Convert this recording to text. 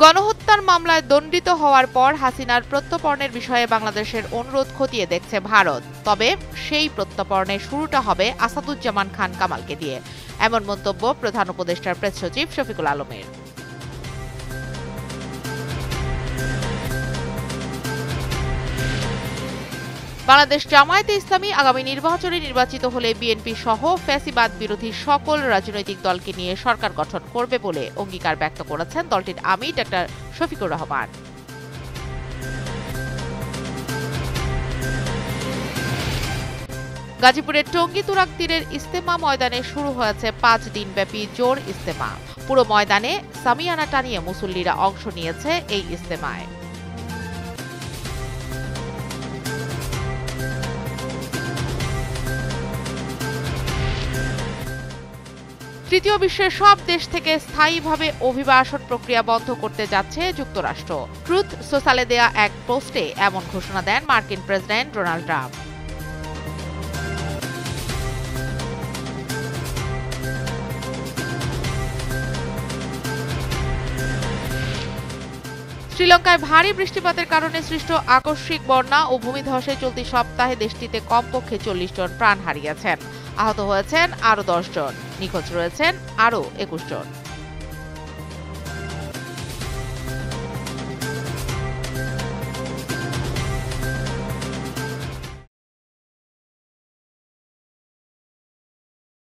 গণহত্যার মামলায় দণ্ডিত হওয়ার পর হাসিনার প্রত্যর্পণের বিষয়ে বাংলাদেশের অনুরোধ খতিয়ে দেখছে ভারত। তবে সেই প্রত্যর্পণের শুরুটা হবে আসাদুজ্জামান খান কামালকে দিয়ে, এমন মন্তব্য প্রধান উপদেষ্টার প্রেস সচিব শফিকুল আলমের। বাংলাদেশ জামায়াতে ইসলামী আগামী নির্বাচনে নির্বাচিত হলে বিএনপি সহ ফ্যাসিবাদ বিরোধী সকল রাজনৈতিক দলকে নিয়ে সরকার গঠন করবে বলে অঙ্গীকার ব্যক্ত করেছেন দলটির আমির ডা শফিকুর রহমান। গাজীপুরের টঙ্গী তুরাগ তীরের ইজতেমা ময়দানে শুরু হয়েছে 5 দিনব্যাপী জোর ইজতেমা। পুরো ময়দানে সামিয়ানা টানিয়ে মুসল্লিরা অংশ নিয়েছে এই ইজতেমায়। তৃতীয় বিশ্বের সব দেশ থেকে স্থায়ীভাবে অভিবাসন প্রক্রিয়া বন্ধ করতে যাচ্ছে যুক্তরাষ্ট্র। ট্রুথ সোশ্যালে দেয়া এক পোস্টে এমন ঘোষণা দেন মার্কিন প্রেসিডেন্ট ডোনাল্ড ট্রাম্প। শ্রীলঙ্কায় ভারী বৃষ্টিপাতের কারণে সৃষ্ট আকস্মিক বন্যা ও ভূমিধসে চলতি সপ্তাহে দেশটিতে কমপক্ষে 40 জন প্রাণ হারিয়েছেন। আহত হয়েছেন আরও 10 জন, নিখোঁজ রয়েছেন আরও 21 জন।